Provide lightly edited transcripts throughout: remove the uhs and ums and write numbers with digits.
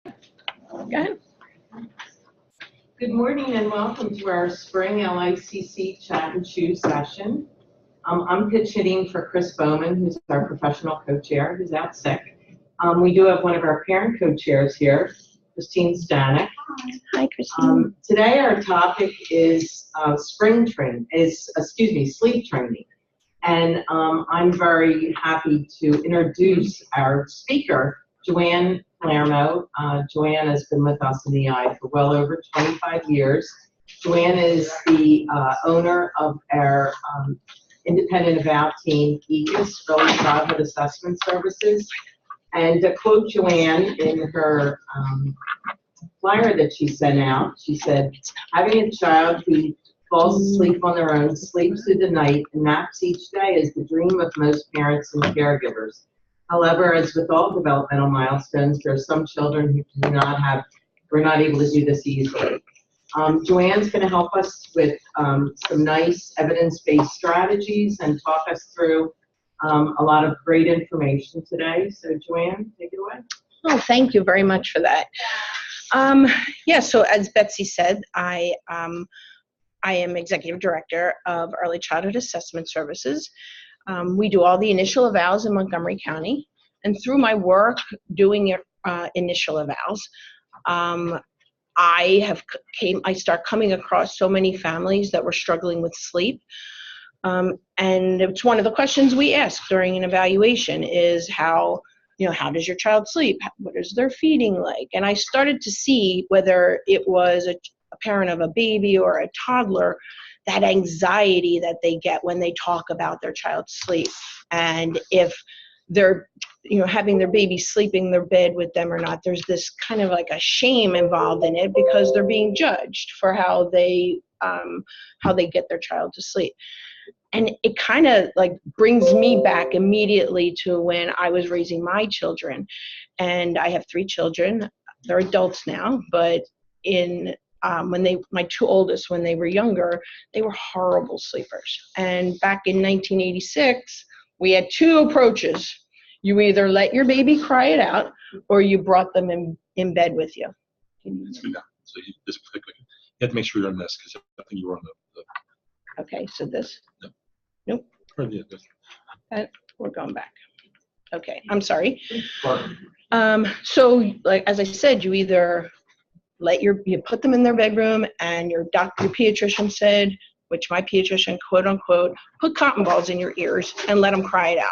Go ahead. Good morning and welcome to our spring LICC chat and choose session. I'm pitch hitting for Chris Bowman, who's our professional co-chair, who's out sick. We do have one of our parent co-chairs here, Christine Stanek. Hi, Christine. Today our topic is sleep training. And I'm very happy to introduce our speaker, Joanne Palermo. Joanne has been with us in the EI for well over 25 years. Joanne is the owner of our independent eval team, EGAS, Early Childhood Assessment Services. And to quote Joanne in her flyer that she sent out, she said, having a child who falls asleep on their own, sleeps through the night, and naps each day is the dream of most parents and caregivers. However, as with all developmental milestones, there are some children who we're not able to do this easily. Joanne's going to help us with some nice evidence-based strategies and talk us through a lot of great information today. So Joanne, take it away. Oh, thank you very much for that. So as Betsy said, I am Executive Director of Early Childhood Assessment Services. We do all the initial evals in Montgomery County, and through my work doing initial evals, I start coming across so many families that were struggling with sleep. And it's one of the questions we ask during an evaluation is how does your child sleep? What is their feeding like? And I started to see whether it was a parent of a baby or a toddler, that anxiety that they get when they talk about their child's sleep. And if they're having their baby sleeping in their bed with them or not, there's this kind of like a shame involved in it because they're being judged for how they get their child to sleep. And it kind of like brings me back immediately to when I was raising my children. And I have 3 children. They're adults now, but my 2 oldest, when they were younger, they were horrible sleepers. And back in 1986, we had 2 approaches. You either let your baby cry it out, or you brought them in bed with you. So you have to make sure you're on this, because I think you were on the Okay, so this? No. Nope. We're going back. Okay, I'm sorry. So, like as I said, you either you put them in their bedroom, and your pediatrician said, which my pediatrician, quote unquote, put cotton balls in your ears and let them cry it out.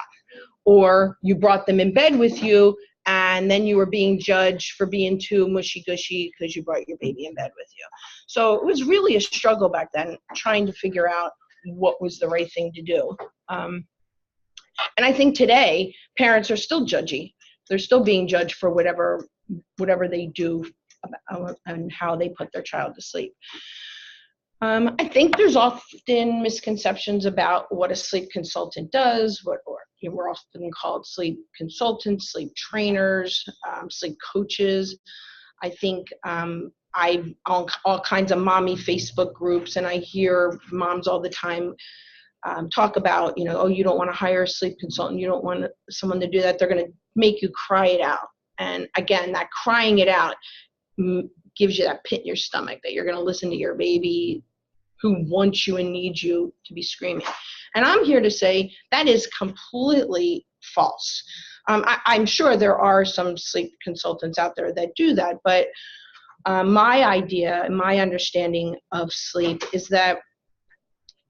Or you brought them in bed with you, and then you were being judged for being too mushy-gushy because you brought your baby in bed with you. So it was really a struggle back then, trying to figure out what was the right thing to do. And I think today, parents are still judgy. They're still being judged for whatever they do and how they put their child to sleep. I think there's often misconceptions about what a sleep consultant does, we're often called sleep consultants, sleep trainers, sleep coaches. I think I've on all kinds of mommy Facebook groups, and I hear moms all the time talk about, oh, you don't want to hire a sleep consultant, you don't want someone to do that, they're going to make you cry it out. And again, that crying it out gives you that pit in your stomach that you're going to listen to your baby who wants you and needs you to be screaming. And I'm here to say that is completely false. I'm sure there are some sleep consultants out there that do that, but my idea and my understanding of sleep is that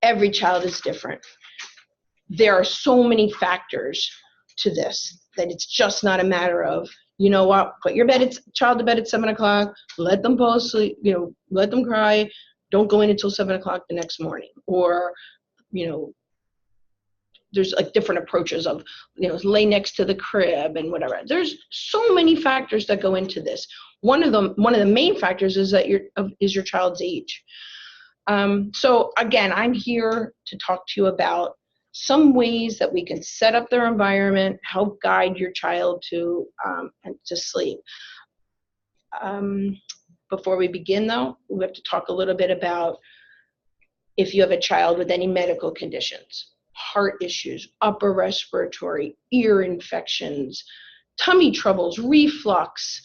every child is different. There are so many factors to this that it's just not a matter of, put your child to bed at 7 o'clock, let them fall asleep, let them cry, don't go in until 7 o'clock the next morning. Or, there's like different approaches of, lay next to the crib and whatever. There's so many factors that go into this. One of the main factors is your child's age. So again, I'm here to talk to you about some ways that we can set up their environment, help guide your child to sleep. Before we begin, though, we have to talk a little bit about if you have a child with any medical conditions, heart issues, upper respiratory, ear infections, tummy troubles, reflux,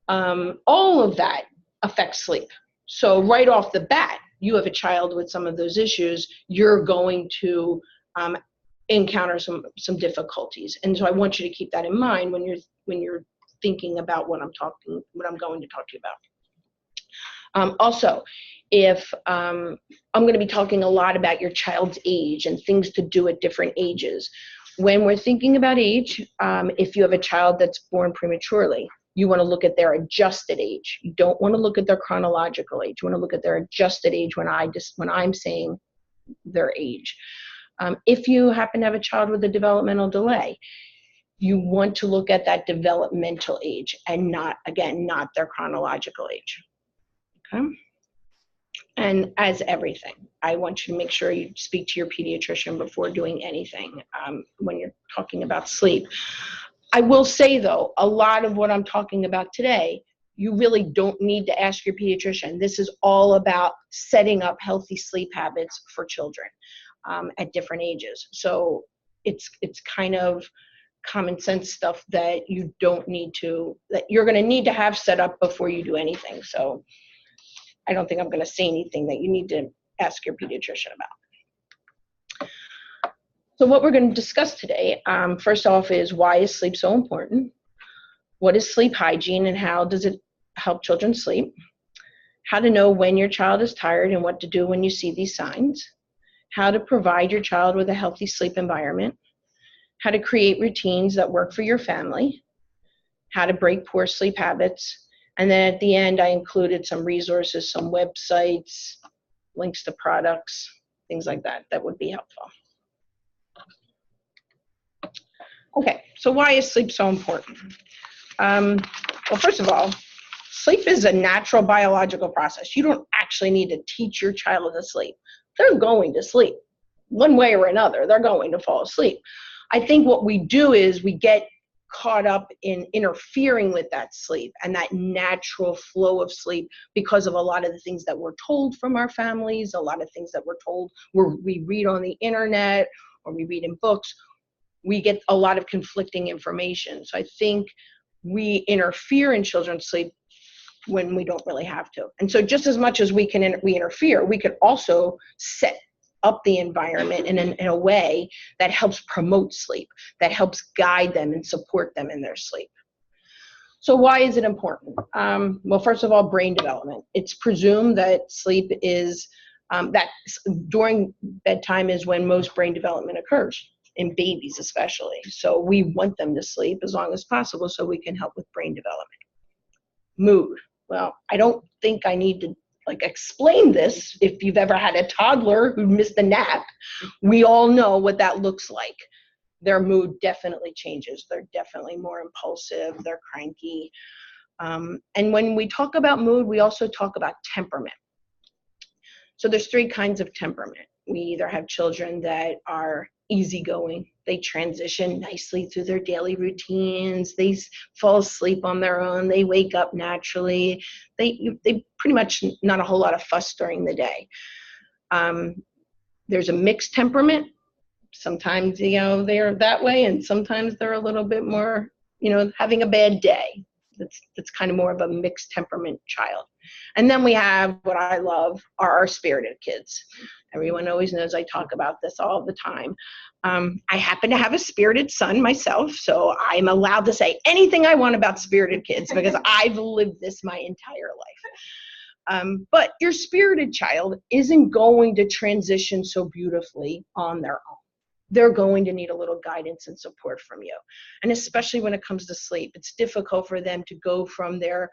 All of that affects sleep. So right off the bat, you have a child with some of those issues, you're going to encounter some difficulties. And so I want you to keep that in mind when you're thinking about what I'm going to talk to you about. Also, if I'm going to be talking a lot about your child's age and things to do at different ages. When we're thinking about age, if you have a child that's born prematurely, you want to look at their adjusted age. You don't want to look at their chronological age. You want to look at their adjusted age when I'm saying their age. If you happen to have a child with a developmental delay, you want to look at that developmental age and not their chronological age. Okay? And as everything, I want you to make sure you speak to your pediatrician before doing anything when you're talking about sleep. I will say, though, a lot of what I'm talking about today, you really don't need to ask your pediatrician. This is all about setting up healthy sleep habits for children at different ages. So it's kind of common sense stuff that that you're going to need to have set up before you do anything. So I don't think I'm going to say anything that you need to ask your pediatrician about. So what we're going to discuss today, first off, is why is sleep so important? What is sleep hygiene and how does it help children sleep? How to know when your child is tired and what to do when you see these signs. How to provide your child with a healthy sleep environment. How to create routines that work for your family. How to break poor sleep habits. And then at the end, I included some resources, some websites, links to products, things like that would be helpful. Okay, so why is sleep so important? Well, first of all, sleep is a natural biological process. You don't actually need to teach your child to sleep. They're going to sleep. One way or another, they're going to fall asleep. I think what we do is we get caught up in interfering with that sleep and that natural flow of sleep because of a lot of the things that we're told from our families, a lot of things that we're told, we read on the internet or we read in books. We get a lot of conflicting information. So I think we interfere in children's sleep when we don't really have to. And so just as much as we interfere, we could also set up the environment in a way that helps promote sleep, that helps guide them and support them in their sleep. So why is it important? Well, first of all, brain development. It's presumed that sleep is, that during bedtime is when most brain development occurs, in babies especially. So we want them to sleep as long as possible so we can help with brain development. Mood. Well, I don't think I need to explain this. If you've ever had a toddler who missed a nap, we all know what that looks like. Their mood definitely changes. They're definitely more impulsive. They're cranky. And when we talk about mood, we also talk about temperament. So there's 3 kinds of temperament. We either have children that are easygoing. They transition nicely through their daily routines. They fall asleep on their own. They wake up naturally. They pretty much not a whole lot of fuss during the day. There's a mixed temperament. Sometimes, they're that way, and sometimes they're a little bit more, having a bad day. That's kind of more of a mixed temperament child. And then we have what I love are our spirited kids. Everyone always knows I talk about this all the time. I happen to have a spirited son myself, so I'm allowed to say anything I want about spirited kids because I've lived this my entire life. But your spirited child isn't going to transition so beautifully on their own. They're going to need a little guidance and support from you. And especially when it comes to sleep, it's difficult for them to go from their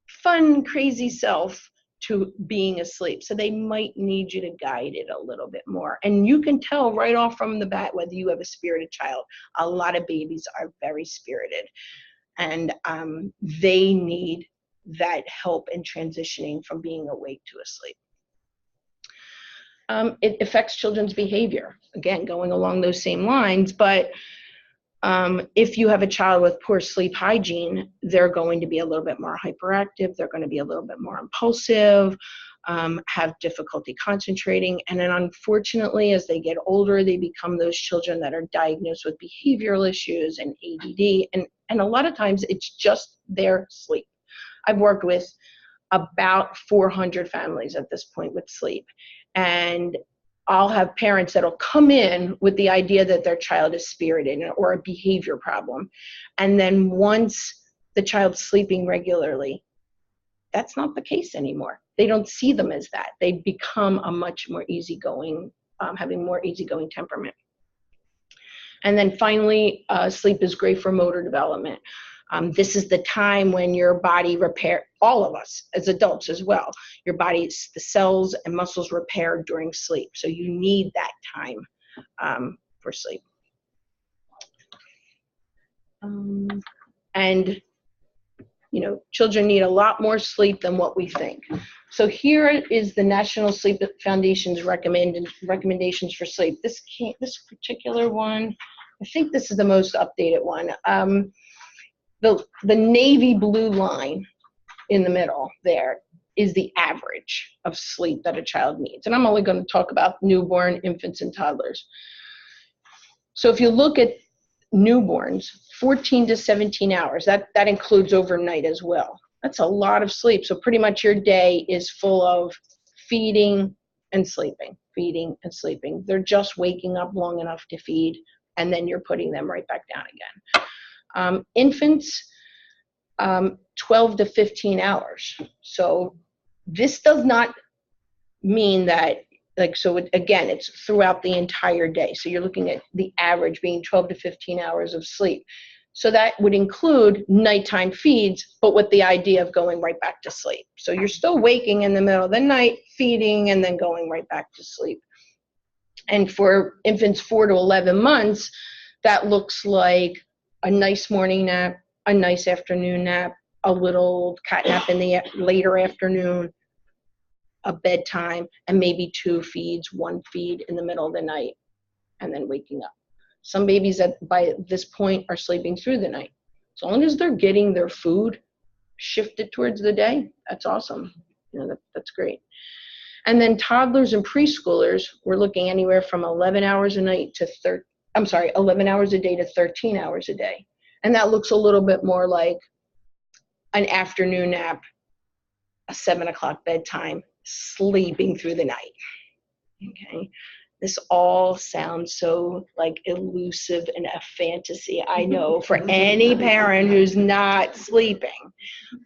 fun, crazy self to being asleep. So they might need you to guide it a little bit more. And you can tell right off from the bat whether you have a spirited child. A lot of babies are very spirited, and they need that help in transitioning from being awake to asleep. It affects children's behavior, again, going along those same lines, but if you have a child with poor sleep hygiene, they're going to be a little bit more hyperactive, they're going to be a little bit more impulsive, have difficulty concentrating, and then unfortunately, as they get older, they become those children that are diagnosed with behavioral issues and ADD, and a lot of times it's just their sleep. I've worked with about 400 families at this point with sleep. And I'll have parents that'll come in with the idea that their child is spirited or a behavior problem. And then once the child's sleeping regularly, that's not the case anymore. They don't see them as that. They become a much more easygoing, having more easygoing temperament. And then finally, sleep is great for motor development. This is the time when your body repair, all of us as adults as well, your body's, the cells and muscles repair during sleep. So you need that time for sleep. And, you know, children need a lot more sleep than what we think. So here is the National Sleep Foundation's recommendations for sleep. This particular one, I think this is the most updated one. The navy blue line in the middle there is the average of sleep that a child needs. And I'm only going to talk about newborn, infants, and toddlers. So if you look at newborns, 14 to 17 hours, that includes overnight as well. That's a lot of sleep. So pretty much your day is full of feeding and sleeping, feeding and sleeping. They're just waking up long enough to feed, and then you're putting them right back down again. Infants, 12 to 15 hours. So this does not mean that, like, so again, it's throughout the entire day. So you're looking at the average being 12 to 15 hours of sleep. So that would include nighttime feeds, but with the idea of going right back to sleep. So you're still waking in the middle of the night, feeding, and then going right back to sleep. And for infants 4 to 11 months, that looks like a nice morning nap, a nice afternoon nap, a little cat nap in the later afternoon, a bedtime, and maybe 2 feeds, 1 feed in the middle of the night, and then waking up. Some babies by this point are sleeping through the night. As long as they're getting their food shifted towards the day, that's awesome. You know, that's great. And then toddlers and preschoolers, we're looking anywhere from 11 hours a night to 11 hours a day to 13 hours a day. And that looks a little bit more like an afternoon nap, a 7 o'clock bedtime, sleeping through the night. Okay. This all sounds so like elusive and a fantasy, I know, for any parent who's not sleeping,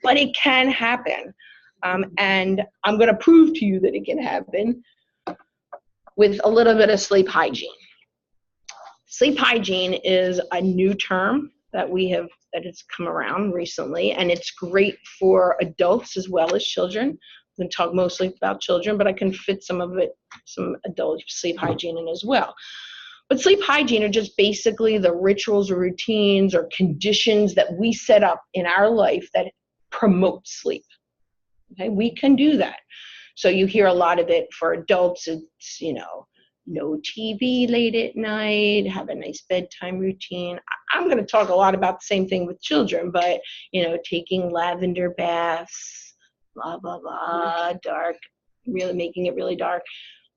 but it can happen. And I'm going to prove to you that it can happen with a little bit of sleep hygiene. Sleep hygiene is a new term that that has come around recently, and it's great for adults as well as children. I'm going to talk mostly about children, but I can fit some adult sleep hygiene in as well. But sleep hygiene are just basically the rituals or routines or conditions that we set up in our life that promote sleep. Okay, we can do that. So you hear a lot of it for adults. It's, you know, no TV late at night, have a nice bedtime routine. I'm going to talk a lot about the same thing with children, but, you know, taking lavender baths, blah, blah, blah, dark, really making it really dark.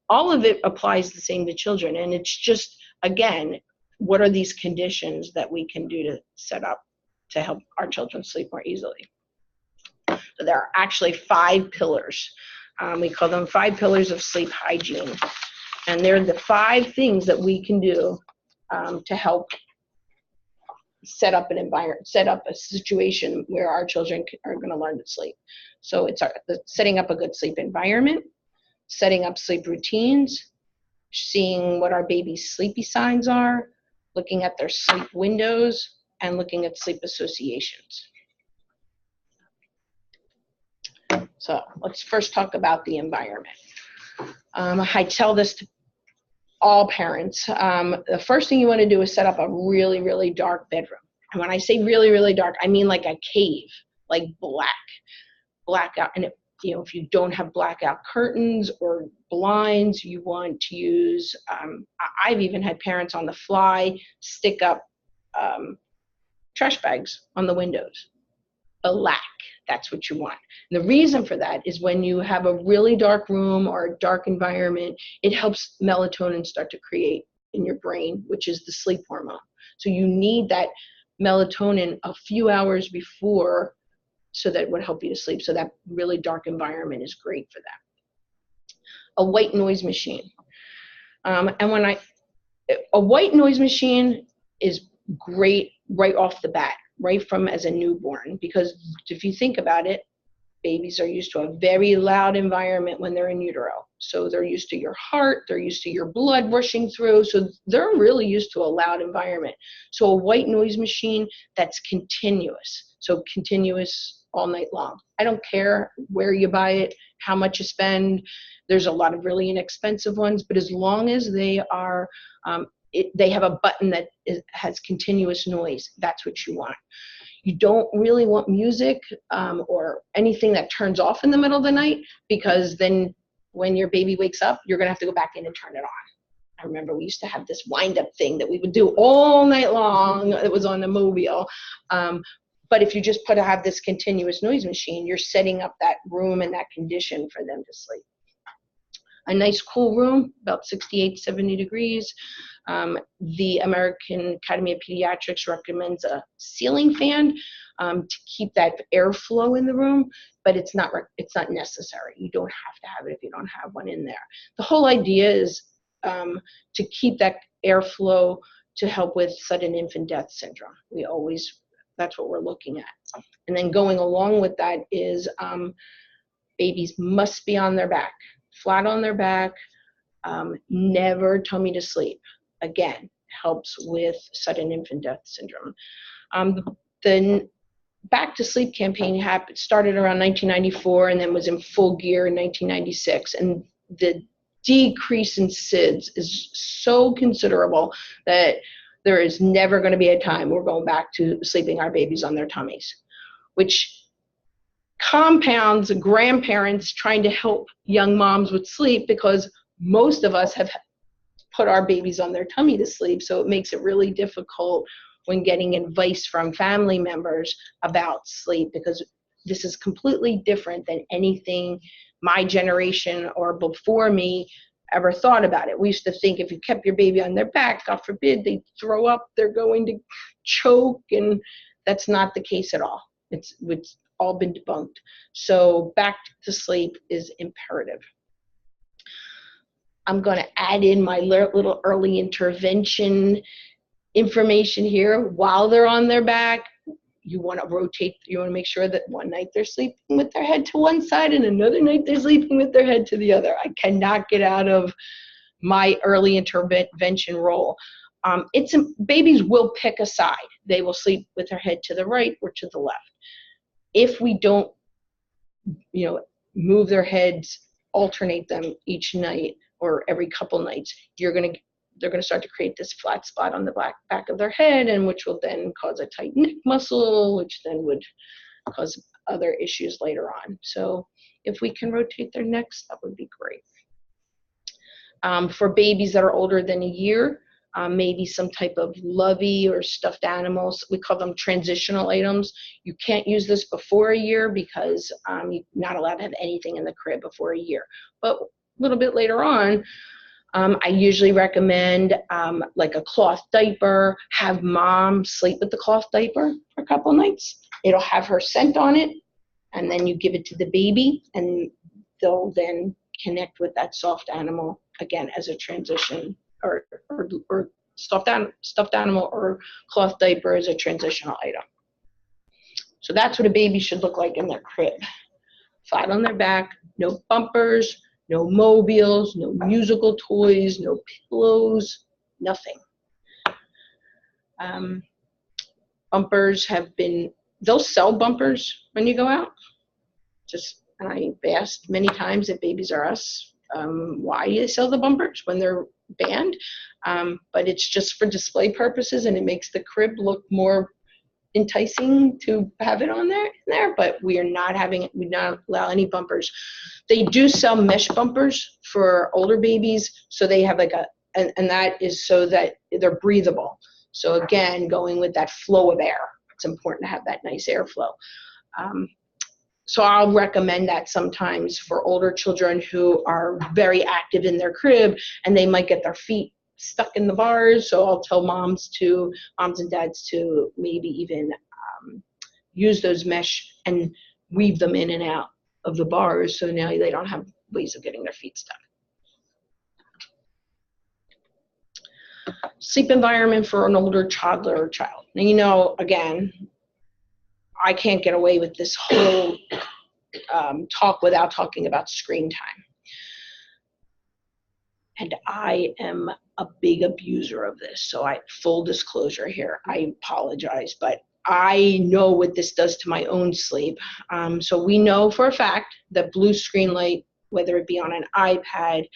All of it applies the same to children. And it's just, again, what are these conditions that we can do to set up to help our children sleep more easily? So there are actually 5 pillars. We call them 5 pillars of sleep hygiene. And they're the 5 things that we can do to help set up an environment, set up a situation where our children are going to learn to sleep. So it's setting up a good sleep environment, setting up sleep routines, seeing what our baby's sleepy signs are, looking at their sleep windows, and looking at sleep associations. So let's first talk about the environment. I tell this to all parents. The first thing you want to do is set up a really, really dark bedroom. And when I say really, really dark, I mean like a cave, like blackout. And if you don't have blackout curtains or blinds, you want to use, I've even had parents on the fly stick up trash bags on the windows. Black, that's what you want. And the reason for that is when you have a really dark room or a dark environment, it helps melatonin start to create in your brain, which is the sleep hormone. So you need that melatonin a few hours before so that would help you to sleep. So that really dark environment is great for that. A white noise machine. A white noise machine is great right off the bat, right from as a newborn, because if you think about it, babies are used to a very loud environment when they're in utero. So they're used to your heart, they're used to your blood rushing through, so they're really used to a loud environment. So a white noise machine that's continuous, so continuous all night long. I don't care where you buy it, how much you spend. There's a lot of really inexpensive ones, but as long as they are, they have a button that has continuous noise, that's what you want. You don't really want music or anything that turns off in the middle of the night, because then when your baby wakes up, you're going to have to go back in and turn it on. I remember we used to have this wind-up thing that we would do all night long. It was on the mobile. But if you just have this continuous noise machine, you're setting up that room and that condition for them to sleep. A nice cool room, about 68, 70 degrees. The American Academy of Pediatrics recommends a ceiling fan to keep that airflow in the room, but it's not necessary. You don't have to have it if you don't have one in there. The whole idea is to keep that airflow to help with sudden infant death syndrome. That's what we're looking at. And then going along with that is babies must be on their back, flat on their back, never tummy to sleep. Again, helps with sudden infant death syndrome. The Back to Sleep campaign started around 1994 and then was in full gear in 1996. And the decrease in SIDS is so considerable that there is never going to be a time we're going back to sleeping our babies on their tummies, which compounds grandparents trying to help young moms with sleep, because most of us have put our babies on their tummy to sleep. So it makes it really difficult when getting advice from family members about sleep, because this is completely different than anything my generation or before me ever thought about it. We used to think if you kept your baby on their back, God forbid, they throw up, they're going to choke, and that's not the case at all. It's all been debunked. So back to sleep is imperative. I'm going to add in my little early intervention information here. While they're on their back, you want to rotate. You want to make sure that one night they're sleeping with their head to one side and another night they're sleeping with their head to the other. I cannot get out of my early intervention role. Babies will pick a side. They will sleep with their head to the right or to the left. If we don't, move their heads, alternate them each night or every couple nights, they're going to start to create this flat spot on the back of their head, and which will then cause a tight neck muscle, which then would cause other issues later on. So if we can rotate their necks, that would be great. For babies that are older than a year, maybe some type of lovey or stuffed animals. We call them transitional items. You can't use this before a year because you're not allowed to have anything in the crib before a year. But a little bit later on, I usually recommend like a cloth diaper. Have mom sleep with the cloth diaper for a couple nights. It'll have her scent on it, and then you give it to the baby, and they'll then connect with that soft animal again as a transition, or stuffed animal or cloth diaper as a transitional item. So that's what a baby should look like in their crib. Flat on their back, no bumpers, no mobiles, no musical toys, no pillows, nothing. Bumpers they'll sell bumpers when you go out. And I've asked many times if Babies R Us why they sell the bumpers when they're banned. But it's just for display purposes, and it makes the crib look more enticing to have it on there, but we not allow any bumpers. They do sell mesh bumpers for older babies, so they have and that is so that they're breathable. So again, going with that flow of air, it's important to have that nice airflow. So I'll recommend that sometimes for older children who are very active in their crib, and they might get their feet stuck in the bars. So I'll tell moms and dads to maybe even use those mesh and weave them in and out of the bars, so now they don't have ways of getting their feet stuck. Sleep environment for an older toddler or child. Now, you know, again, I can't get away with this whole talk without talking about screen time. And I am a big abuser of this, so full disclosure here, I apologize, but I know what this does to my own sleep. So we know for a fact that blue screen light, whether it be on an iPad,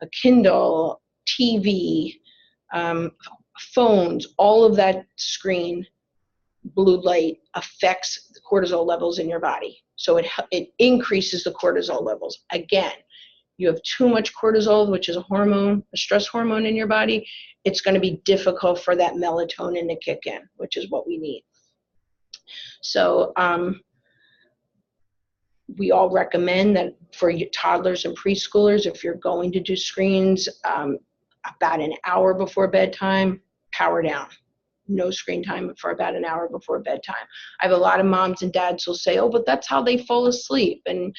a Kindle, TV, phones, all of that screen blue light affects the cortisol levels in your body. So it increases the cortisol levels. Again, you have too much cortisol, which is a hormone, a stress hormone in your body, it's going to be difficult for that melatonin to kick in, which is what we need. So we all recommend that for your toddlers and preschoolers, if you're going to do screens, about an hour before bedtime, power down. No screen time for about an hour before bedtime. I have a lot of moms and dads who'll say, oh, but that's how they fall asleep. And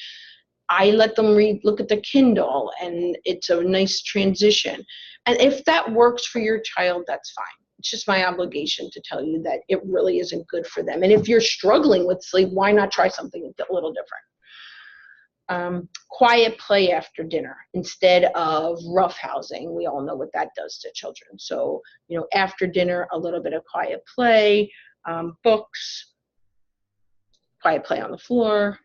I let them look at the Kindle, and it's a nice transition. And if that works for your child, that's fine. It's just my obligation to tell you that it really isn't good for them. And if you're struggling with sleep, why not try something a little different? Quiet play after dinner instead of roughhousing. We all know what that does to children. So, you know, after dinner, a little bit of quiet play, books, quiet play on the floor.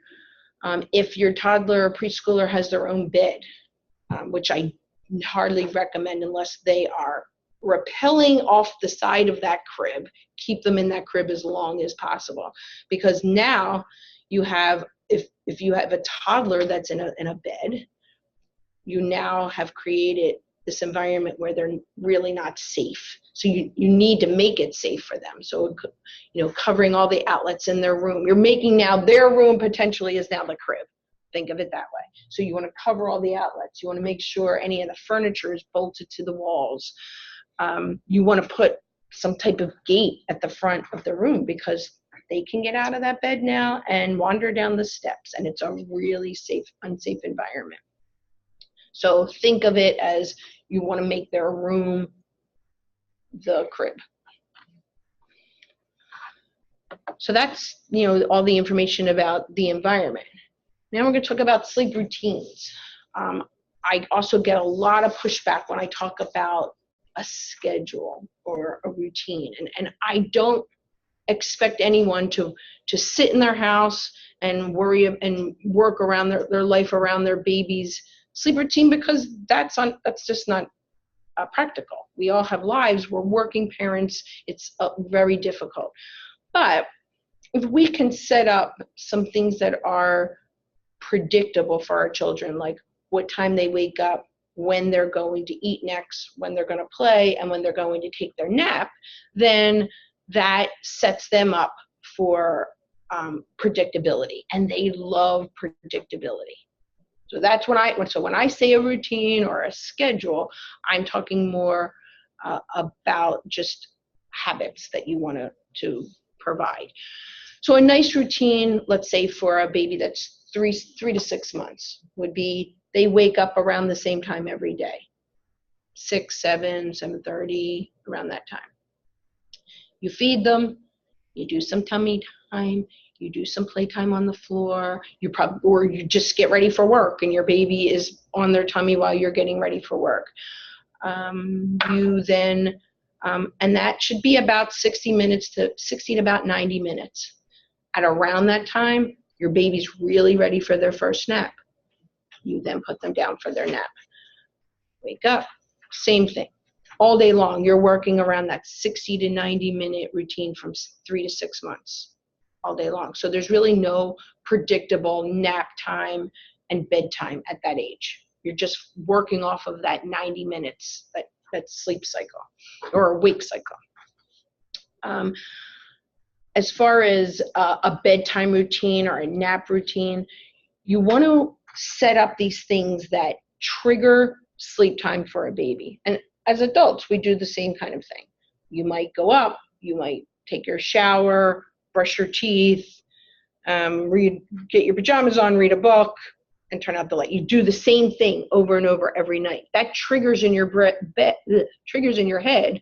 If your toddler or preschooler has their own bed, which I hardly recommend unless they are rappelling off the side of that crib, keep them in that crib as long as possible. Because now you have, if you have a toddler that's in a bed, you now have created this environment where they're really not safe. So you need to make it safe for them. So, you know, covering all the outlets in their room. You're making now their room potentially is now the crib. Think of it that way. So you want to cover all the outlets. You want to make sure any of the furniture is bolted to the walls. You want to put some type of gate at the front of the room because they can get out of that bed now and wander down the steps, and it's a really unsafe environment. So think of it as you want to make their room the crib. So that's, you know, all the information about the environment. Now we're going to talk about sleep routines. I also get a lot of pushback when I talk about a schedule or a routine, and I don't expect anyone to sit in their house and worry and work around their life around their baby's sleep routine, because that's just not practical. We all have lives. We're working parents. It's very difficult. But if we can set up some things that are predictable for our children, like what time they wake up, when they're going to eat next, when they're going to play, and when they're going to take their nap, then that sets them up for predictability, and they love predictability. So that's when I say a routine or a schedule, I'm talking more about just habits that you want to provide. So a nice routine, let's say for a baby that's 3 to 6 months, would be they wake up around the same time every day, 6, 7, 7:30, around that time. You feed them, you do some tummy time, you do some playtime on the floor, or you just get ready for work and your baby is on their tummy while you're getting ready for work. You then, and that should be about 60 to about 90 minutes. At around that time, your baby's really ready for their first nap. You then put them down for their nap. Wake up, same thing. All day long, you're working around that 60 to 90 minute routine from 3 to 6 months, all day long. So there's really no predictable nap time and bedtime at that age. You're just working off of that 90 minutes, that sleep cycle or wake cycle. As far as a bedtime routine or a nap routine, you want to set up these things that trigger sleep time for a baby. And as adults, we do the same kind of thing. You might go up, you might take your shower, brush your teeth, get your pajamas on, read a book, and turn out the light. You do the same thing over and over every night. That triggers in your triggers in your head.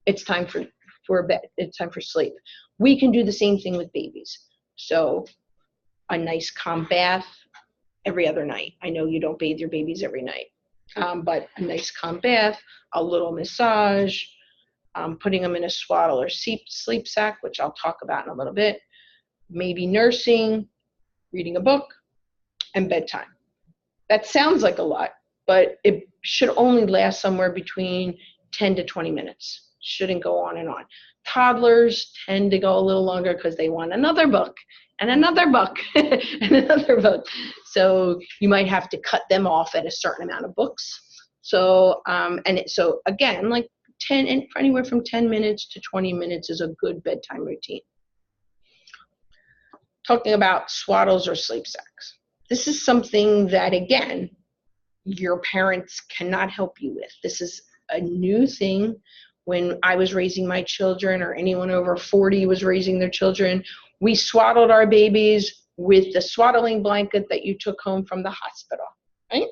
It's time for bed. It's time for sleep. We can do the same thing with babies. So a nice calm bath every other night. I know you don't bathe your babies every night, but a nice calm bath, a little massage, putting them in a swaddle or sleep sack, which I'll talk about in a little bit, maybe nursing, reading a book, and bedtime. That sounds like a lot, but it should only last somewhere between 10 to 20 minutes. Shouldn't go on and on. Toddlers tend to go a little longer because they want another book and another book and another book. So you might have to cut them off at a certain amount of books. So, so again, like anywhere from 10 minutes to 20 minutes is a good bedtime routine. Talking about swaddles or sleep sacks. This is something that, again, your parents cannot help you with. This is a new thing. When I was raising my children, or anyone over 40 was raising their children, we swaddled our babies with the swaddling blanket that you took home from the hospital, right?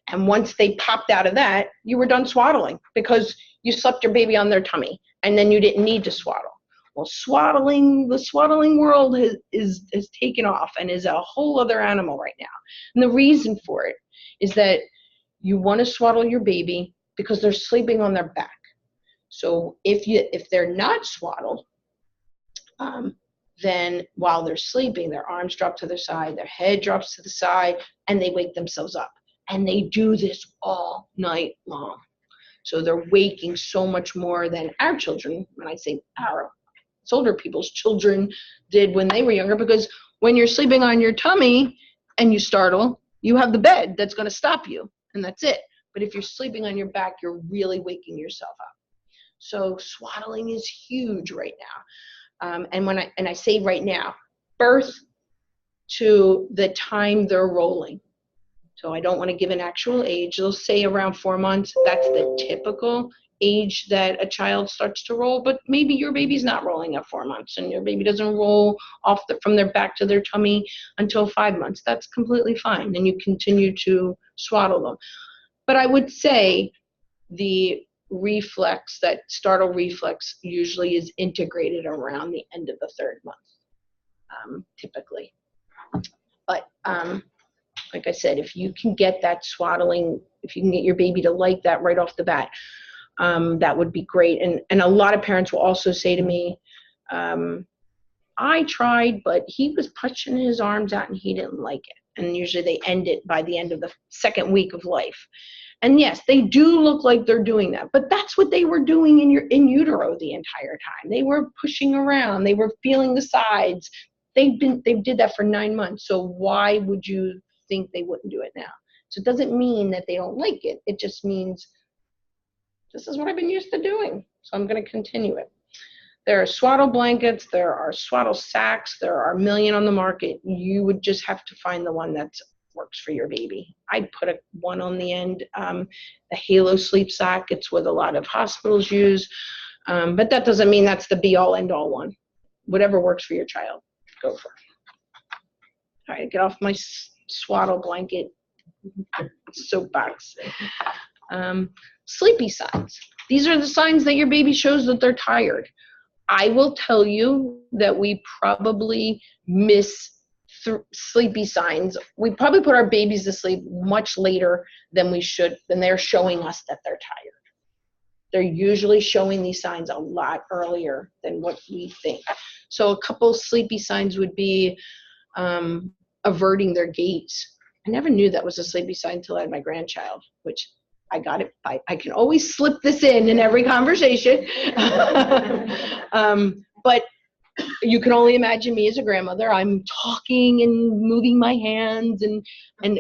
And once they popped out of that, you were done swaddling because you slept your baby on their tummy, and then you didn't need to swaddle. Well, the swaddling world has taken off and is a whole other animal right now. And the reason for it is that you want to swaddle your baby because they're sleeping on their back. So if they're not swaddled, then while they're sleeping, their arms drop to their side, their head drops to the side, and they wake themselves up. And they do this all night long. So they're waking so much more than our children, when I say our, it's older people's children, did when they were younger, because when you're sleeping on your tummy and you startle, you have the bed that's going to stop you, and that's it. But if you're sleeping on your back, you're really waking yourself up. So swaddling is huge right now. And when I say right now, birth to the time they're rolling. So I don't want to give an actual age. They'll say around 4 months. That's the typical age that a child starts to roll. But maybe your baby's not rolling at 4 months, and your baby doesn't roll off from their back to their tummy until 5 months. That's completely fine. And you continue to swaddle them. But I would say the reflex, that startle reflex, usually is integrated around the end of the 3rd month, typically. But like I said, if you can get that swaddling, if you can get your baby to like that right off the bat, that would be great. And a lot of parents will also say to me, I tried, but he was pushing his arms out and he didn't like it. And usually they end it by the end of the 2nd week of life. And yes, they do look like they're doing that, but that's what they were doing in utero the entire time. They were pushing around, they were feeling the sides. They did that for 9 months. So why would you think they wouldn't do it now? So it doesn't mean that they don't like it. It just means this is what I've been used to doing, so I'm going to continue it. There are swaddle blankets, there are swaddle sacks, there are a million on the market. You would just have to find the one that works for your baby. I'd put one on the end, the Halo sleep sack. It's what a lot of hospitals use, but that doesn't mean that's the be-all, end-all one. Whatever works for your child, go for it. All right, get off my swaddle blanket soapbox. Sleepy signs. These are the signs that your baby shows that they're tired. I will tell you that we probably miss sleepy signs. We probably put our babies to sleep much later than we should, than they're showing us that they're tired. They're usually showing these signs a lot earlier than what we think. So a couple sleepy signs would be averting their gaze. I never knew that was a sleepy sign until I had my grandchild, which I got it. I can always slip this in every conversation. But you can only imagine me as a grandmother. I'm talking and moving my hands, and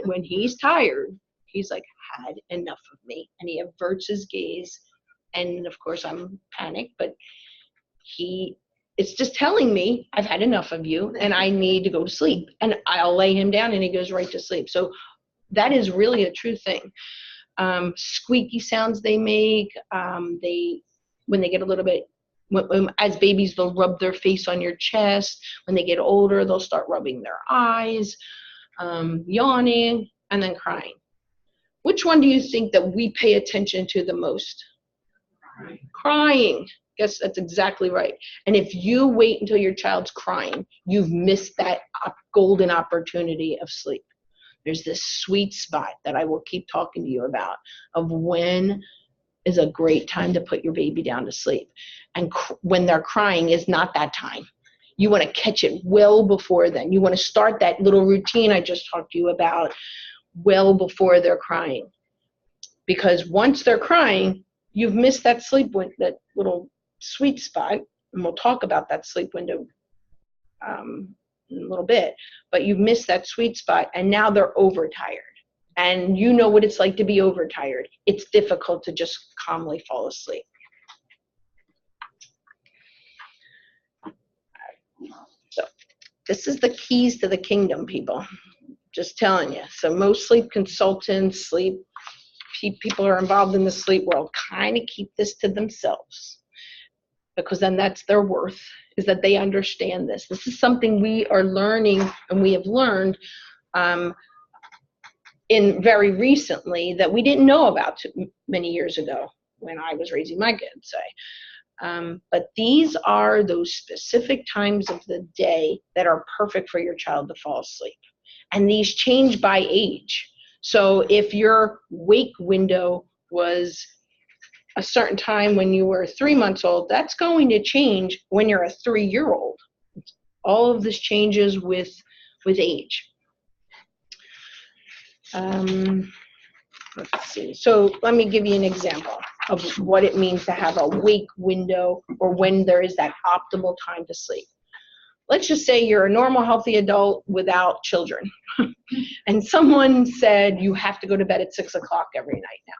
when he's tired, he's like, had enough of me, and he averts his gaze. And of course I'm panicked, but it's just telling me I've had enough of you and I need to go to sleep. And I'll lay him down and he goes right to sleep. So that is really a true thing. Squeaky sounds they make, when they get a little bit As babies, they'll rub their face on your chest. When they get older, they'll start rubbing their eyes, yawning, and then crying. Which one do you think that we pay attention to the most? Crying. Yes, that's exactly right. And if you wait until your child's crying, you've missed that golden opportunity of sleep. There's this sweet spot that I will keep talking to you about of when is a great time to put your baby down to sleep. And when they're crying is not that time. You want to catch it well before then. You want to start that little routine I just talked to you about well before they're crying. Because once they're crying, you've missed that sleep window, that little sweet spot. And we'll talk about that sleep window in a little bit. But you've missed that sweet spot, and now they're overtired. And you know what it's like to be overtired. It's difficult to just calmly fall asleep. So this is the keys to the kingdom, people. Just telling you. So most sleep consultants, sleep people who are involved in the sleep world kind of keep this to themselves, because then that's their worth, is that they understand this. This is something we are learning, and we have learned in very recently that we didn't know about many years ago when I was raising my kids, say. But these are those specific times of the day that are perfect for your child to fall asleep. And these change by age. So if your wake window was a certain time when you were 3 months old, that's going to change when you're a 3-year-old. All of this changes with age. Let's see. So let me give you an example of what it means to have a wake window, or when there is that optimal time to sleep. Let's just say you're a normal, healthy adult without children. And someone said you have to go to bed at 6 o'clock every night now.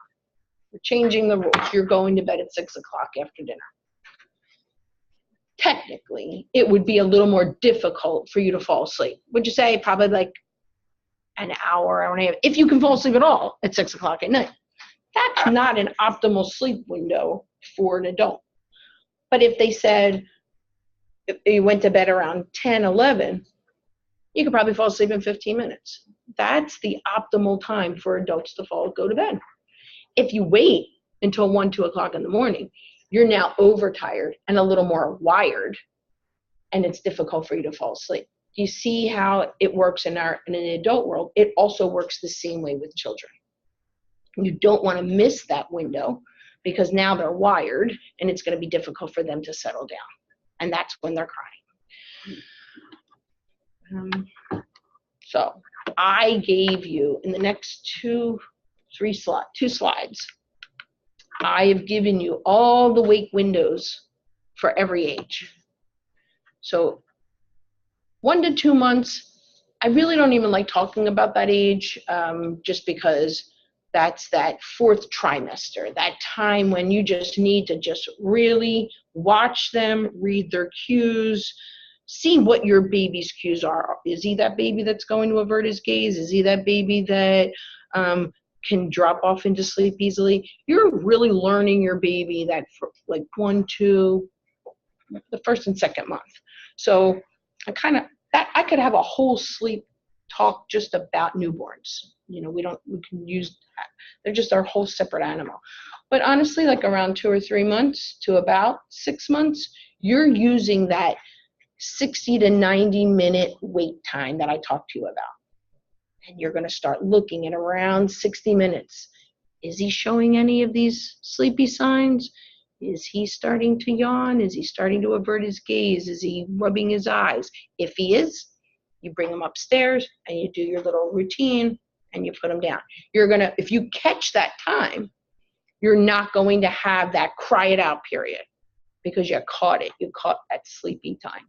We're changing the rules. You're going to bed at 6 o'clock after dinner. Technically, it would be a little more difficult for you to fall asleep. Would you say probably like an hour and a half, if you can fall asleep at all at 6 o'clock at night? That's not an optimal sleep window for an adult. But if they said, if you went to bed around 10, 11, you could probably fall asleep in 15 minutes. That's the optimal time for adults to go to bed. If you wait until 1, 2 o'clock in the morning, you're now overtired and a little more wired, and it's difficult for you to fall asleep. Do you see how it works in an adult world? It also works the same way with children. You don't want to miss that window, because now they're wired and it's going to be difficult for them to settle down. And that's when they're crying. So I gave you, in the next two slides, I have given you all the wake windows for every age. So 1 to 2 months, I really don't even like talking about that age, just because that's that 4th trimester, that time when you just need to just really watch them, read their cues, see what your baby's cues are. Is he that baby that's going to avert his gaze? Is he that baby that can drop off into sleep easily? You're really learning your baby that for like 1, 2, the 1st and 2nd month. So I could have a whole sleep talk just about newborns. You know, we can use that. They're just our whole separate animal. But honestly, like around 2 or 3 months to about 6 months, you're using that 60 to 90 minute wait time that I talked to you about. And you're going to start looking at around 60 minutes. Is he showing any of these sleepy signs? Is he starting to yawn? Is he starting to avert his gaze? Is he rubbing his eyes? If he is, you bring him upstairs and you do your little routine and you put him down. If you catch that time, you're not going to have that cry it out period, because you caught it. You caught that sleepy time.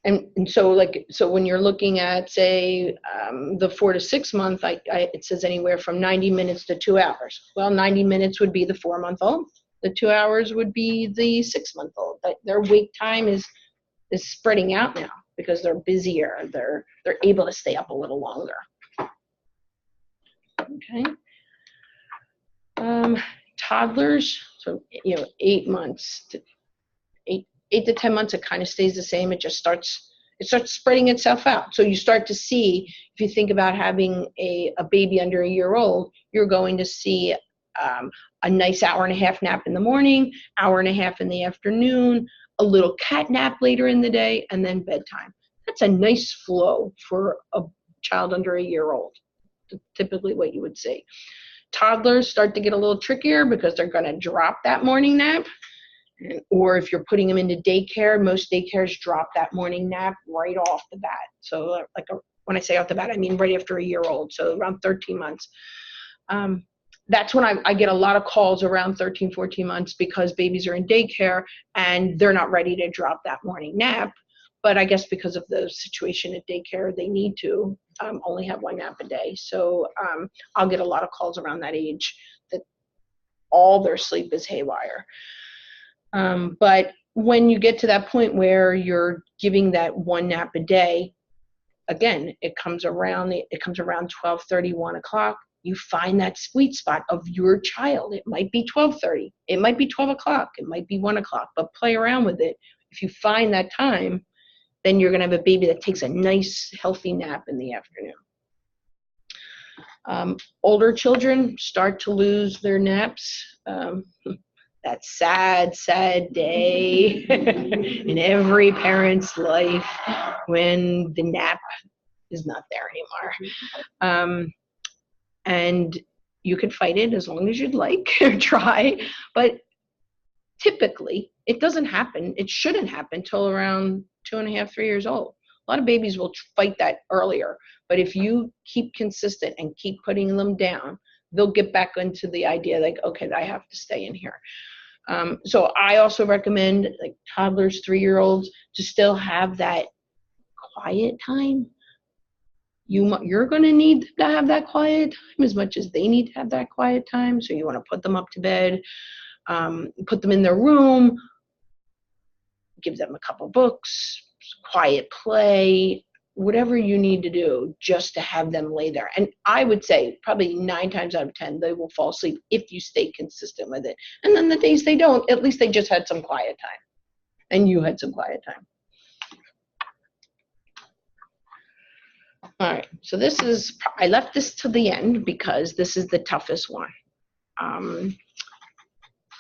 And so when you're looking at, say, the 4 to 6 month, it says anywhere from 90 minutes to 2 hours. Well, 90 minutes would be the 4-month-old. The 2 hours would be the 6-month-old. Their wake time is spreading out now because they're busier. They're able to stay up a little longer. Okay. Toddlers, so 8 months to 8 to 10 months, it kind of stays the same. It starts spreading itself out. So you start to see, if you think about having a baby under a year old, you're going to see a nice hour-and-a-half nap in the morning, hour-and-a-half in the afternoon, a little cat nap later in the day, and then bedtime. That's a nice flow for a child under a year old, typically what you would see. Toddlers start to get a little trickier because they're going to drop that morning nap. Or if you're putting them into daycare, most daycares drop that morning nap right off the bat. So when I say off the bat, I mean right after a year old, so around 13 months. That's when I get a lot of calls around 13, 14 months because babies are in daycare and they're not ready to drop that morning nap. But I guess because of the situation at daycare, they need to only have one nap a day. So I'll get a lot of calls around that age that all their sleep is haywire. But when you get to that point where you're giving that one nap a day, again, it comes around 12:30, 1 o'clock. You find that sweet spot of your child. It might be 12:30, it might be 12 o'clock, it might be 1 o'clock, but play around with it. If you find that time, then you're going to have a baby that takes a nice, healthy nap in the afternoon. Older children start to lose their naps. That sad, sad day in every parent's life when the nap is not there anymore. And you can fight it as long as you'd like or try, but typically it doesn't happen. It shouldn't happen till around 2.5, 3 years old. A lot of babies will fight that earlier, but if you keep consistent and keep putting them down, they'll get back into the idea like, okay, I have to stay in here. So I also recommend like toddlers, 3-year-olds to still have that quiet time. You're going to need to have that quiet time as much as they need to have that quiet time. So you want to put them up to bed, put them in their room, give them a couple books, quiet play, whatever you need to do just to have them lay there. And I would say probably 9 times out of 10, they will fall asleep if you stay consistent with it. And then the days they don't, at least they just had some quiet time. And you had some quiet time. All right, so I left this to the end because this is the toughest one.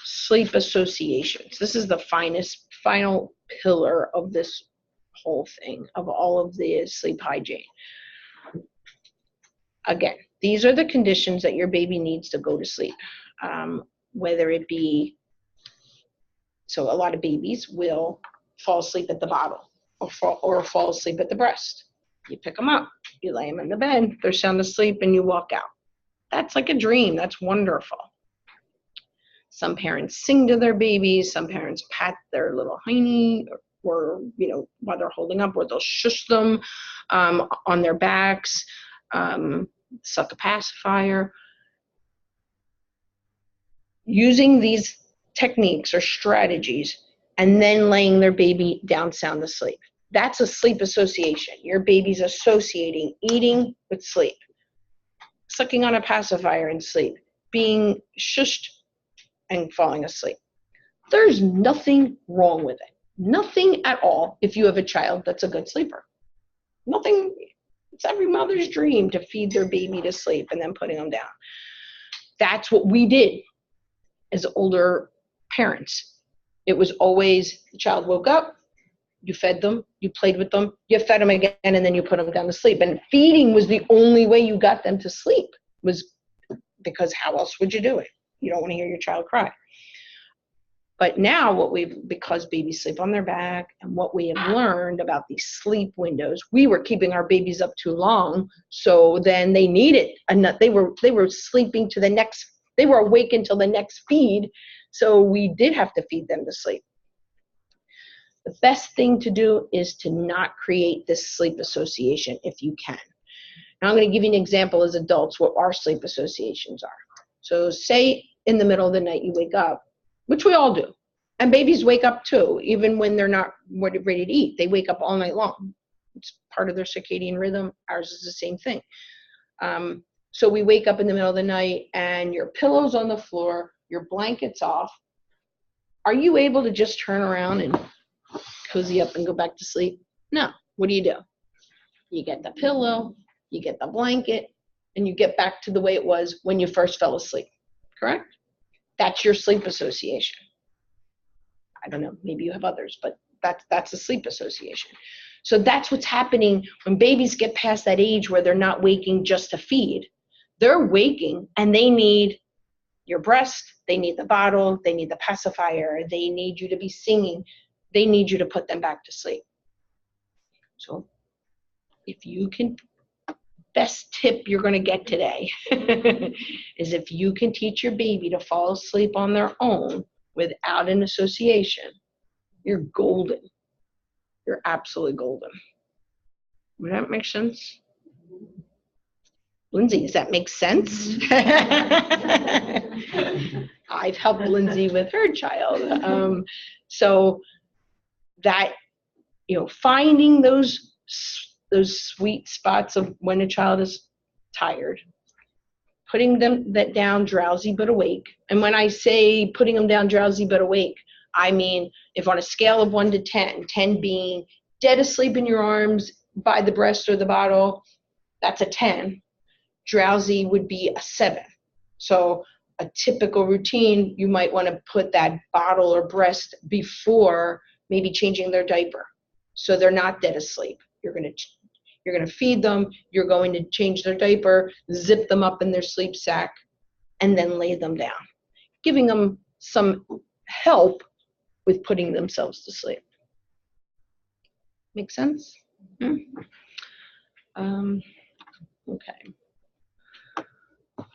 Sleep associations. This is the final pillar of this whole thing, of all of the sleep hygiene. Again, these are the conditions that your baby needs to go to sleep. Whether it be, so a lot of babies will fall asleep at the bottle or fall asleep at the breast. You pick them up, you lay them in the bed, they're sound asleep, and you walk out. That's like a dream. That's wonderful. Some parents sing to their babies. Some parents pat their little hiney, or while they're holding up, or they'll shush them on their backs, suck a pacifier. Using these techniques or strategies and then laying their baby down sound asleep. That's a sleep association. Your baby's associating eating with sleep, sucking on a pacifier and sleep, being shushed and falling asleep. There's nothing wrong with it. Nothing at all if you have a child that's a good sleeper. Nothing. It's every mother's dream to feed their baby to sleep and then putting them down. That's what we did as older parents. It was always the child woke up, you fed them, you played with them, you fed them again, and then you put them down to sleep. And feeding was the only way you got them to sleep, was because how else would you do it? You don't want to hear your child cry. But now because babies sleep on their back, and what we have learned about these sleep windows, we were keeping our babies up too long, so then they needed they were sleeping to the next, they were awake until the next feed, so we did have to feed them to sleep. The best thing to do is to not create this sleep association if you can. Now I'm going to give you an example as adults what our sleep associations are. So say in the middle of the night you wake up, which we all do. And babies wake up too, even when they're not ready to eat. They wake up all night long. It's part of their circadian rhythm. Ours is the same thing. So we wake up in the middle of the night and your pillow's on the floor, your blanket's off, are you able to just turn around and cozy up and go back to sleep? No. What do? You get the pillow, you get the blanket, and you get back to the way it was when you first fell asleep, correct? That's your sleep association. I don't know, maybe you have others, but that's a sleep association. So that's what's happening when babies get past that age where they're not waking just to feed. They're waking and they need your breast, they need the bottle, they need the pacifier, they need you to be singing, they need you to put them back to sleep. So if you can, best tip you're going to get today is if you can teach your baby to fall asleep on their own without an association, you're golden. You're absolutely golden. Would that make sense? Lindsay, does that make sense? I've helped Lindsay with her child. So that, finding those sweet spots of when a child is tired, putting them down drowsy but awake. And when I say putting them down drowsy but awake, I mean, if on a scale of 1 to 10, 10 being dead asleep in your arms by the breast or the bottle, that's a 10. Drowsy would be a 7. So a typical routine, you might want to put that bottle or breast before maybe changing their diaper, so they're not dead asleep. You're going to feed them, you're going to change their diaper, zip them up in their sleep sack, and then lay them down, giving them some help with putting themselves to sleep. Make sense? Okay.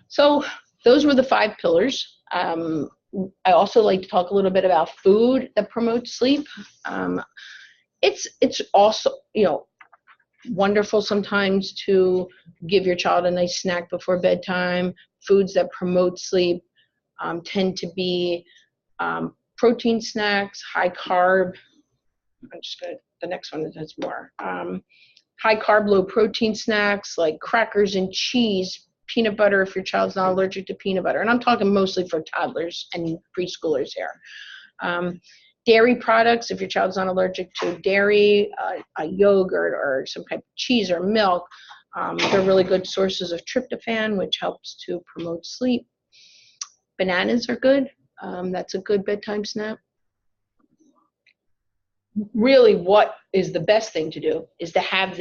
So those were the 5 pillars. I also like to talk a little bit about food that promotes sleep. It's also, wonderful sometimes to give your child a nice snack before bedtime. Foods that promote sleep tend to be protein snacks, high carb. The next one has more. High carb, low protein snacks like crackers and cheese, peanut butter if your child's not allergic to peanut butter. And I'm talking mostly for toddlers and preschoolers here. Dairy products, if your child's not allergic to dairy, a yogurt or some type of cheese or milk, they're really good sources of tryptophan, which helps to promote sleep. Bananas are good. That's a good bedtime snack. Really, what is the best thing to do is to have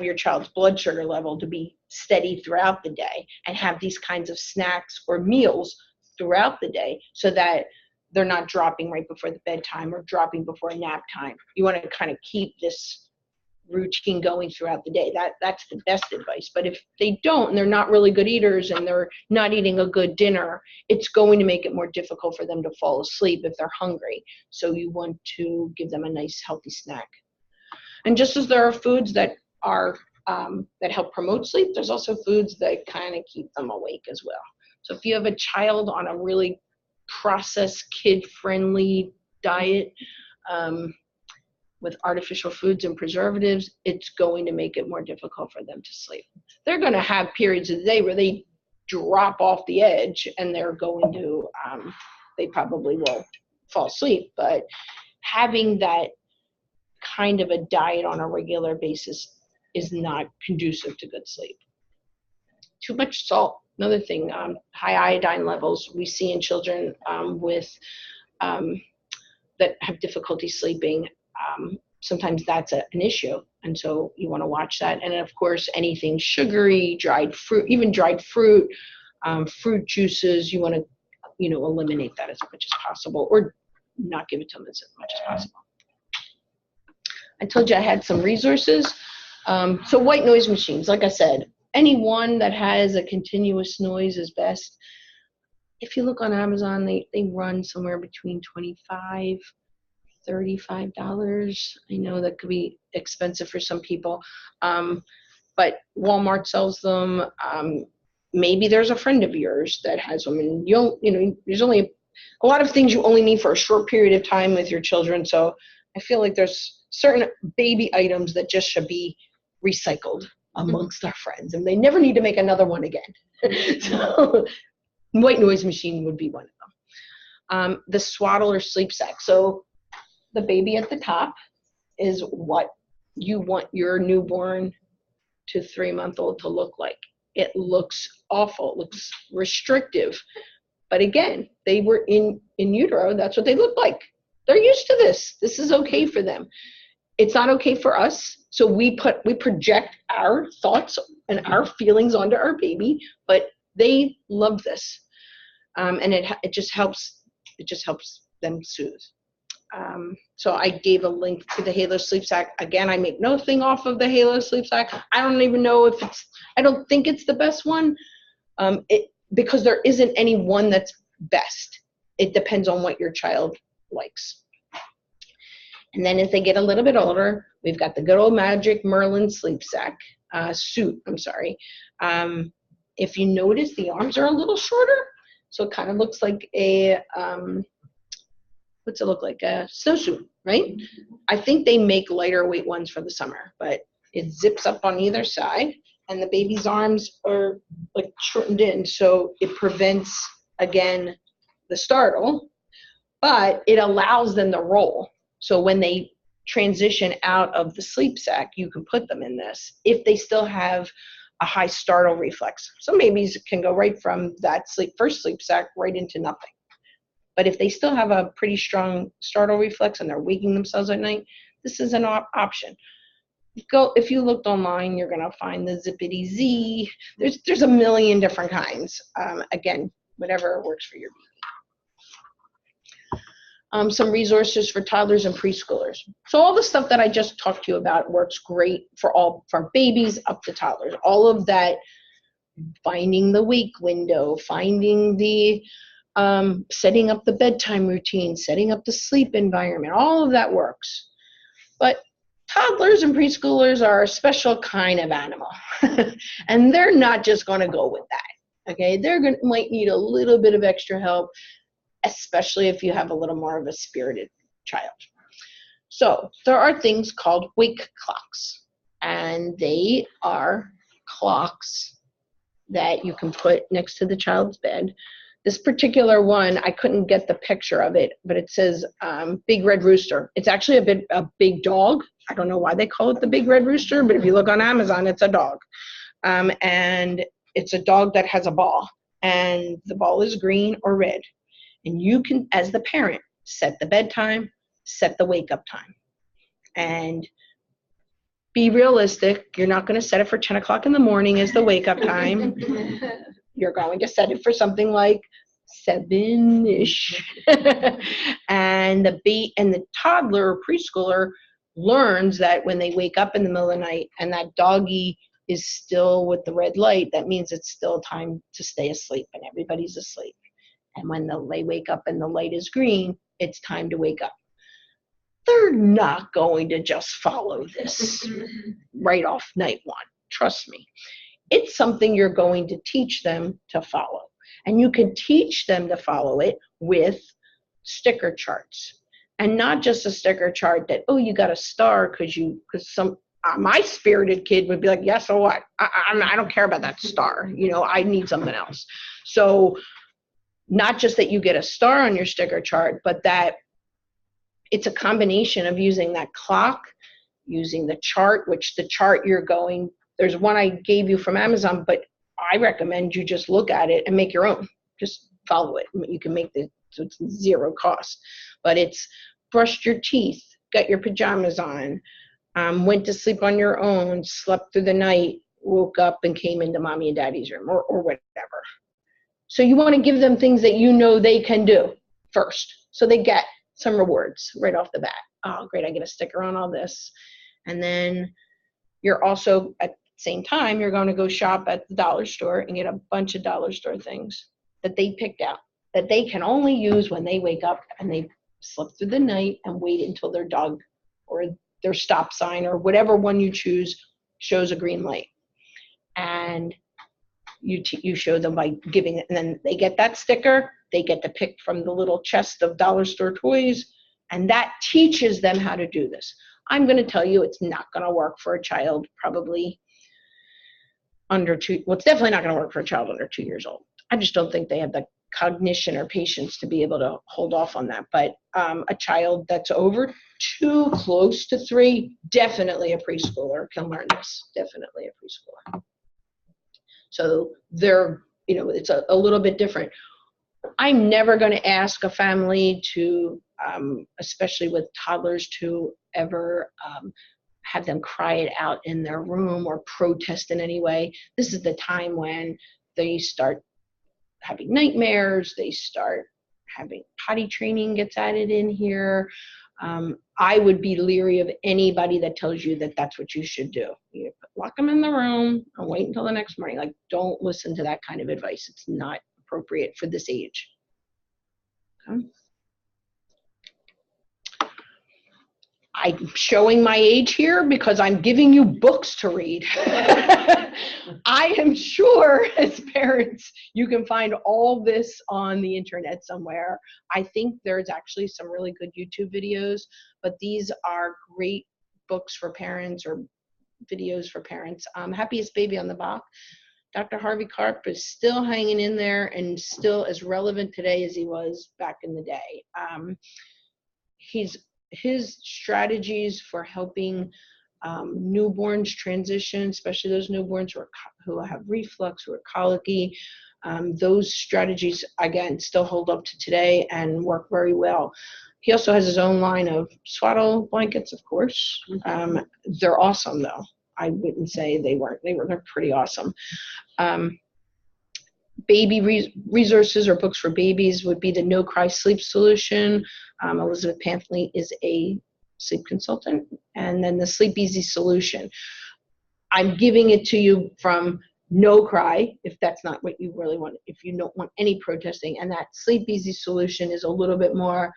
your child's blood sugar level to be steady throughout the day, and have these kinds of snacks or meals throughout the day so that they're not dropping right before the bedtime or dropping before nap time. You want to kind of keep this routine going throughout the day. That's the best advice. But if they don't, and they're not really good eaters and they're not eating a good dinner, it's going to make it more difficult for them to fall asleep if they're hungry. So you want to give them a nice healthy snack. And just as there are foods that are that help promote sleep, there's also foods that kind of keep them awake as well. So if you have a child on a really processed, kid-friendly diet with artificial foods and preservatives, it's going to make it more difficult for them to sleep. They're going to have periods of the day where they drop off the edge and they're going to, they probably will fall asleep, but having that kind of a diet on a regular basis is not conducive to good sleep. Too much salt. Another thing, high iodine levels we see in children that have difficulty sleeping. Sometimes that's an issue, and so you want to watch that. And of course, anything sugary, dried fruit, even dried fruit, fruit juices, you want to, eliminate that as much as possible, or not give it to them as much as possible. I told you I had some resources. So white noise machines, like I said, anyone that has a continuous noise is best. If you look on Amazon, they run somewhere between $25, $35. I know that could be expensive for some people, but Walmart sells them. Maybe there's a friend of yours that has them, and there's only a lot of things you only need for a short period of time with your children. So I feel like there's certain baby items that just should be recycled amongst our friends, and they never need to make another one again. So White noise machine would be one of them. The swaddle or sleep sack. So the baby at the top is what you want your newborn to 3-month-old to look like. It looks awful. It looks restrictive. But again, they were in utero. That's what they look like. They're used to this. This is okay for them. It's not okay for us. So we project our thoughts and our feelings onto our baby, but they love this. And it just helps them soothe. So I gave a link to the Halo Sleep Sack. Again, I make nothing off of the Halo Sleep Sack. I don't even know I don't think it's the best one, because there isn't any one that's best. It depends on what your child likes. And then as they get a little bit older, we've got the good old Magic Merlin Sleep Sack, suit, I'm sorry. If you notice, the arms are a little shorter, so it kind of looks like a, what's it look like? A snowsuit, right? I think they make lighter weight ones for the summer, but it zips up on either side, and the baby's arms are like shortened in, so it prevents, again, the startle, but it allows them to roll. So when they transition out of the sleep sack, you can put them in this if they still have a high startle reflex. Some babies can go right from that first sleep sack right into nothing. But if they still have a pretty strong startle reflex and they're waking themselves at night, this is an option. If you looked online, you're going to find the Zippity Z. There's a million different kinds. Again, whatever works for your baby. Some resources for toddlers and preschoolers. So all the stuff that I just talked to you about works great from babies up to toddlers. All of that, finding the wake window, finding the setting up the bedtime routine, setting up the sleep environment, all of that works. But toddlers and preschoolers are a special kind of animal. And they're not just going to go with that. Okay, might need a little bit of extra help, especially if you have a little more of a spirited child. So there are things called wake clocks, and they are clocks that you can put next to the child's bed. This particular one, I couldn't get the picture of it, but it says Big Red Rooster. It's actually a big dog. I don't know why they call it the Big Red Rooster, but if you look on Amazon, it's a dog. And it's a dog that has a ball, and the ball is green or red. And you can, as the parent, set the bedtime, set the wake-up time. And be realistic. You're not going to set it for 10 o'clock in the morning as the wake-up time. You're going to set it for something like 7-ish. And the toddler or preschooler learns that when they wake up in the middle of the night and that doggy is still with the red light, that means it's still time to stay asleep and everybody's asleep. And when they wake up and the light is green, it's time to wake up. They're not going to just follow this right off night one. Trust me. It's something you're going to teach them to follow. And you can teach them to follow it with sticker charts. And not just a sticker chart that, oh, you got a star because my spirited kid would be like, yeah, so what? I don't care about that star. I need something else. So not just that you get a star on your sticker chart, but that it's a combination of using that clock, using the chart, which the chart there's one I gave you from Amazon, but I recommend you just look at it and make your own. Just follow it. You can make so it's zero cost. But it's brushed your teeth, got your pajamas on, went to sleep on your own, slept through the night, woke up and came into mommy and daddy's room or whatever. So you want to give them things that they can do first. So they get some rewards right off the bat. Oh, great, I get a sticker on all this. And then you're also, at the same time, you're going to go shop at the dollar store and get a bunch of dollar store things that they picked out that they can only use when they wake up and they slip through the night and wait until their dog or their stop sign or whatever one you choose shows a green light. And you show them by giving it, and then they get that sticker. They get to pick from the little chest of dollar store toys, and that teaches them how to do this. I'm going to tell you it's not going to work for a child probably under 2. Well, it's definitely not going to work for a child under 2 years old. I just don't think they have the cognition or patience to be able to hold off on that. But a child that's over 2, close to 3, definitely a preschooler can learn this. Definitely a preschooler. So they're, it's a little bit different. I'm never going to ask a family to, especially with toddlers, to ever have them cry it out in their room or protest in any way. This is the time when they start having nightmares, they start having potty training gets added in here. I would be leery of anybody that tells you that that's what you should do. You lock them in the room and wait until the next morning. Like, don't listen to that kind of advice. It's not appropriate for this age. Okay. I'm showing my age here because I'm giving you books to read. I am sure as parents, you can find all this on the internet somewhere. I think there's actually some really good YouTube videos, but these are great books for parents or videos for parents. Happiest Baby on the Block. Dr. Harvey Karp is still hanging in there and still as relevant today as he was back in the day. His strategies for helping newborns transition, especially those newborns who have reflux, who are colicky, those strategies, again, still hold up to today and work very well. He also has his own line of swaddle blankets, of course. They're awesome, though. I wouldn't say they weren't. They're pretty awesome. Baby resources or books for babies would be the No Cry Sleep Solution. Elizabeth Panthley is a sleep consultant. And then the Sleep Easy Solution. I'm giving it to you from no cry, if that's not what you really want, if you don't want any protesting. And that Sleep Easy Solution is a little bit more,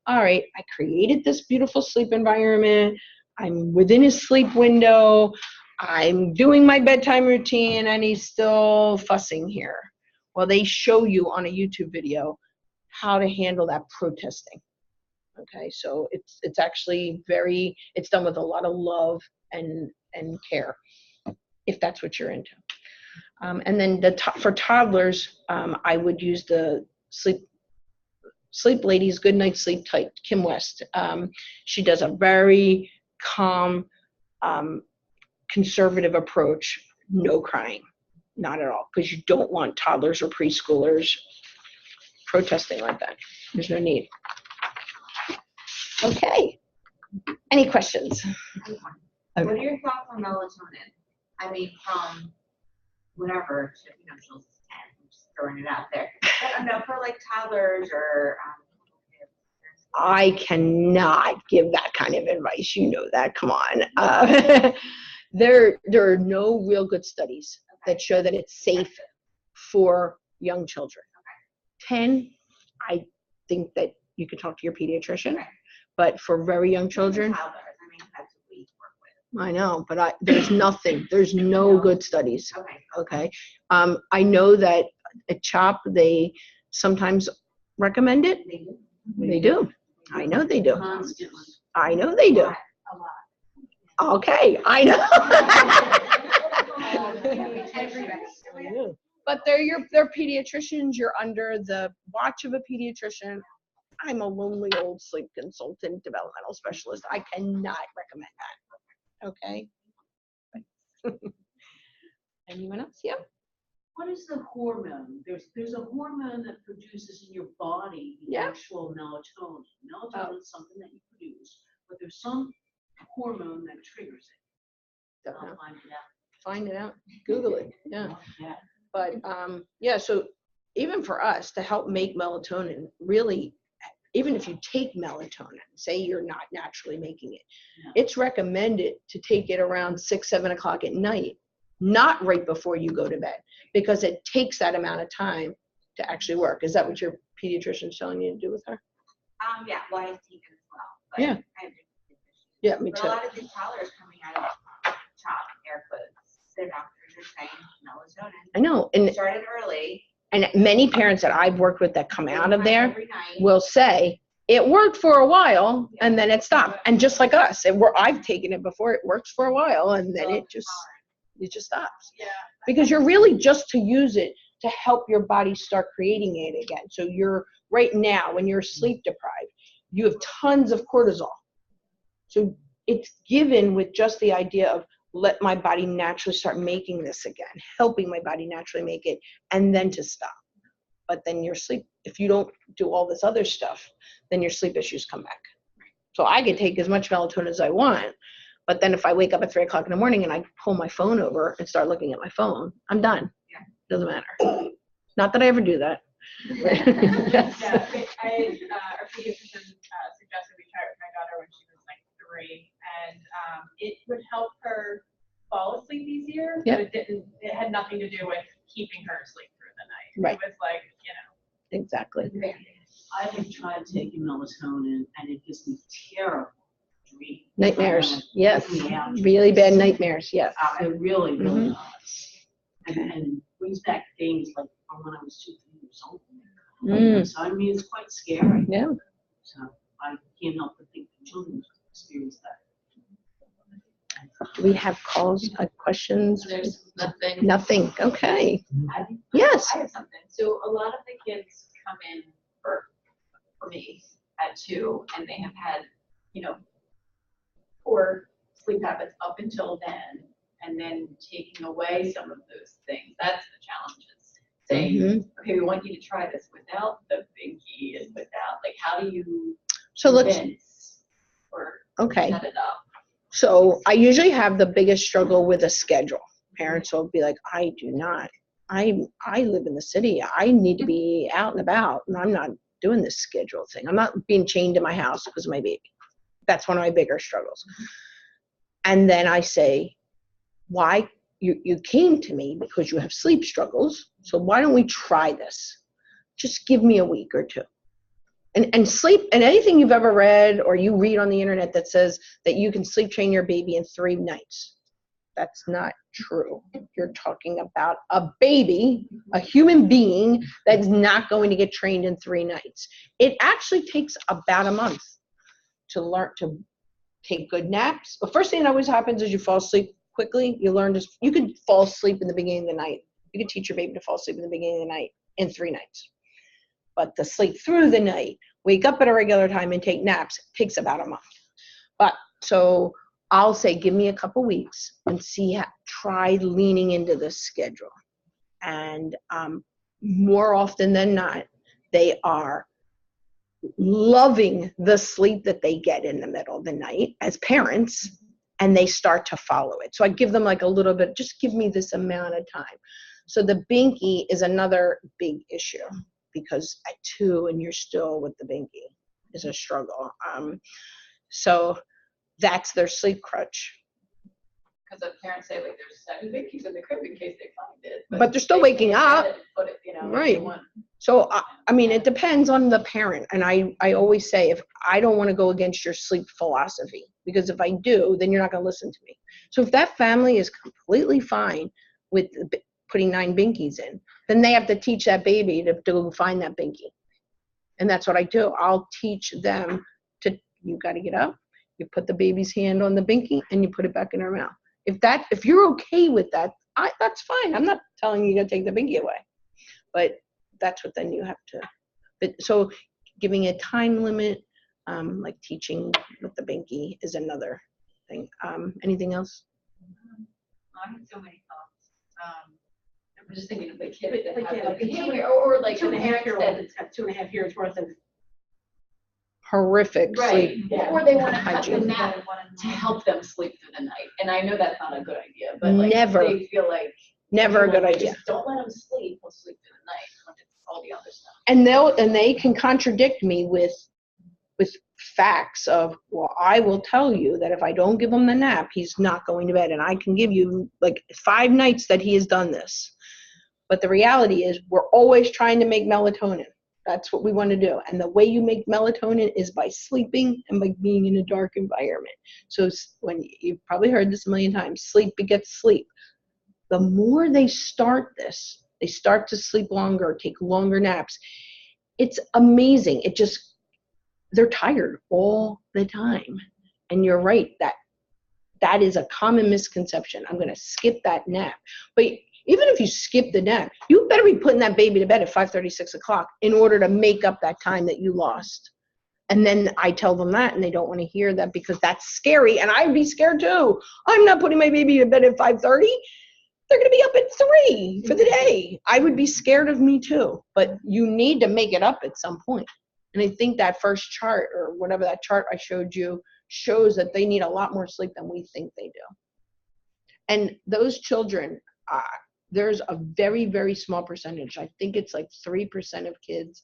all right, I created this beautiful sleep environment. I'm within his sleep window. I'm doing my bedtime routine, and he's still fussing here. Well, they show you on a YouTube video how to handle that protesting. Okay, so it's actually it's done with a lot of love and care, if that's what you're into. And then for toddlers, I would use the Sleep Ladies Good Night Sleep Tight, Kim West. She does a very calm, conservative approach, no crying, not at all, because you don't want toddlers or preschoolers protesting like that. There's no need. Okay. Any questions? What are your thoughts on melatonin? I mean, from whatever, she'll 10, I'm just throwing it out there. But no, for like toddlers or I cannot give that kind of advice. You know that. Come on. There are no real good studies that show that it's safe for young children. 10, I think that you could talk to your pediatrician. Okay. But for very young children, toddlers, I mean, that's what we work with. I know, but there's nothing. There's no good studies. Okay. Okay. I know that at CHOP, they sometimes recommend it. They do. I know they do. Constantly. I know they do. A lot. Okay, I know. Everybody. But they're pediatricians. You're under the watch of a pediatrician. I'm a lonely old sleep consultant, developmental specialist. I cannot recommend that. Okay. Anyone else? Yeah. What is the hormone? There's a hormone that produces in your body the actual melatonin. Melatonin is something that you produce, but there's some hormone that triggers it. Don't know. I'll find it out. Find it out. Google it. Yeah. Yeah. But so even for us to help make melatonin, really, even if you take melatonin, say you're not naturally making it, it's recommended to take it around 6, 7 o'clock at night, not right before you go to bed, because it takes that amount of time to actually work. Is that what your pediatrician's telling you to do with her? Yeah, well, I take it as well. But Yeah. I have Yeah, me but too. a lot of these toddlers coming out of CHOP, air quotes, their doctors are saying melatonin. I know. And Started early. many parents that I've worked with that come out of there Every night. will say, it worked for a while and then it stopped. And just like us, I've taken it before, it works for a while and then it just stops. Yeah. Because you're really just to use it to help your body start creating it again. So you're right now, when you're sleep deprived, you have tons of cortisol. So it's given with just the idea of let my body naturally start making this again, helping my body naturally make it, and then to stop. But then your sleep, if you don't do all this other stuff, then your sleep issues come back. So I can take as much melatonin as I want, but then if I wake up at 3 o'clock in the morning and I pull my phone over and start looking at my phone, I'm done. Yeah. Doesn't matter. Not that I ever do that. Yeah, our pediatrician suggested we try it with my daughter when she was like 3, and it would help her fall asleep easier, Yep. but it had nothing to do with keeping her asleep through the night. Right. It was like, Exactly. I have tried taking melatonin and it gives me terrible dreams. Nightmares. Yes. Yeah. Really bad nightmares. Yes. It really, really Mhm. does. And brings back things like from when I was 2, 3 years old. Mm. So I mean, it's quite scary. Yeah. So I can't help but think the children experience that. Do we have calls, questions? There's nothing. Nothing. Okay. I Yes. have something. So a lot of the kids come in for me at 2, and they have had, poor sleep habits up until then, and then taking away some of those things. That's the challenge. Is saying, Mhm. okay, we want you to try this without the binky and without, like, how do you So let's, convince or okay. set it up? So I usually have the biggest struggle with a schedule. Parents will be like, I do not. I live in the city. I need to be out and about, and I'm not doing this schedule thing. I'm not being chained to my house because of my baby. That's one of my bigger struggles. And then I say, why? You came to me because you have sleep struggles. So why don't we try this? Just give me a week or 2. And sleep, and anything you've ever read or you read on the internet that says that you can sleep train your baby in 3 nights. That's not true. You're talking about a baby, a human being that's not going to get trained in 3 nights. It actually takes about a month to learn to take good naps. The first thing that always happens is you fall asleep quickly. You could fall asleep in the beginning of the night. You could teach your baby to fall asleep in the beginning of the night in 3 nights. But to sleep through the night, wake up at a regular time and take naps takes about a month. But so I'll say, give me a couple weeks and try leaning into this schedule. And more often than not, they are loving the sleep that they get in the middle of the night as parents, and they start to follow it. So I give them like a little bit, just give me this amount of time. So the binky is another big issue, because at 2 and you're still with the binky is a struggle. So that's their sleep crutch. Because the parents say, like, there's 7 binkies in the crib in case they find it. But they're still they waking can't up. get it, Put it, if Right. they want. So, I mean, it depends on the parent. And I always say, if I don't want to go against your sleep philosophy, because if I do, then you're not going to listen to me. So if that family is completely fine with putting 9 binkies in, then they have to teach that baby to go find that binky. And that's what I do. I'll teach them you got to get up, you put the baby's hand on the binky, and you put it back in her mouth. If you're okay with that, that's fine. I'm not telling you to take the binky away. But that's what then you have to. But so giving a time limit, like teaching with the binky, is another thing. Anything else? I have so many thoughts. I'm just thinking of the kid that Like, has yeah, the behavior, or like the 2.5 parents year that, old that's got 2.5 years worth of Horrific right, sleep. Yeah. or they want to cut the Hygiene. nap to help them sleep through the night. And I know that's not a good idea, but like Never. they feel like Never a good like, idea. just don't let them sleep. He'll sleep through the night when it's all the other stuff. And they can contradict me with facts of, well, I will tell you that if I don't give him the nap, he's not going to bed. And I can give you like 5 nights that he has done this. But the reality is we're always trying to make melatonin. That's what we want to do. And the way you make melatonin is by sleeping and by being in a dark environment. So when you've probably heard this a million times, sleep begets sleep. The more they start this, they start to sleep longer, take longer naps. It's amazing. They're tired all the time. And you're right, that is a common misconception. I'm going to skip that nap. But Even if you skip the nap, you better be putting that baby to bed at 5:30, 6 o'clock in order to make up that time that you lost. And then I tell them that, and they don't want to hear that because that's scary. And I'd be scared too. I'm not putting my baby to bed at 5:30. They're going to be up at 3 for the day. I would be scared of me too. But you need to make it up at some point. And I think that first chart or whatever that chart I showed you shows that they need a lot more sleep than we think they do. And those children, there's a very, very small percentage. I think it's like 3% of kids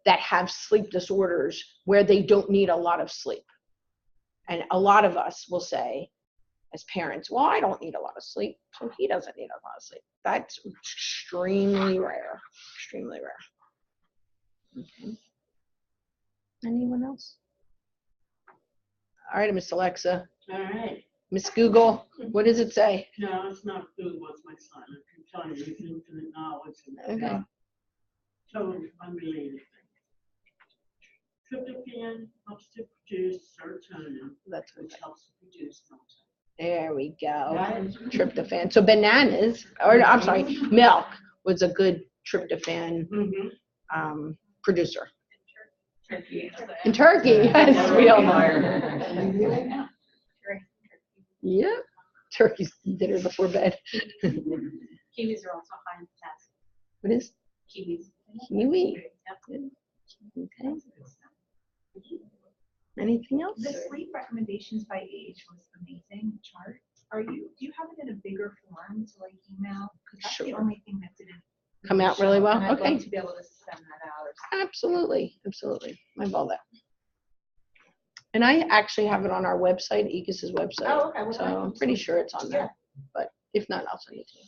that have sleep disorders where they don't need a lot of sleep. And a lot of us will say, as parents, well, I don't need a lot of sleep, so he doesn't need a lot of sleep. That's extremely rare, extremely rare. Okay. Anyone else? All right, Miss Alexa. All right. Miss Google, what does it say? No, it's not Google, it's my son. I can tell you, he's infinite knowledge. And Okay. totally unrelated thing. Tryptophan helps to produce serotonin, That's what which helps to produce melatonin. There we go. Tryptophan. So bananas, or I'm sorry, milk was a good tryptophan producer. Turkey. And turkey, yes, we all know. Yeah, turkey's dinner before bed. Kiwis are also high in potassium. What is Kiwis. kiwi? Yep. Okay. Anything else? The sleep recommendations by age was amazing chart. Do you have it in a bigger form to like email? Because that's the Sure. only thing that didn't Come out really well? And I'd Okay. like to be able to send that out. Absolutely, absolutely. I love that. And I actually have it on our website, EGIS's website. Oh, okay. Well, So I'm pretty sure it's on there. But if not, I'll send it to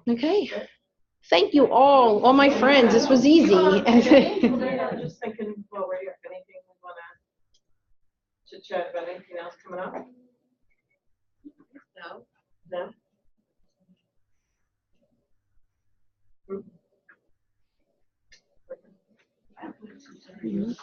you. Okay. Thank you all my friends. This was easy. I'm just thinking, well, we're here, if anything we want to chit chat about, anything else coming up? No. No? Mhm.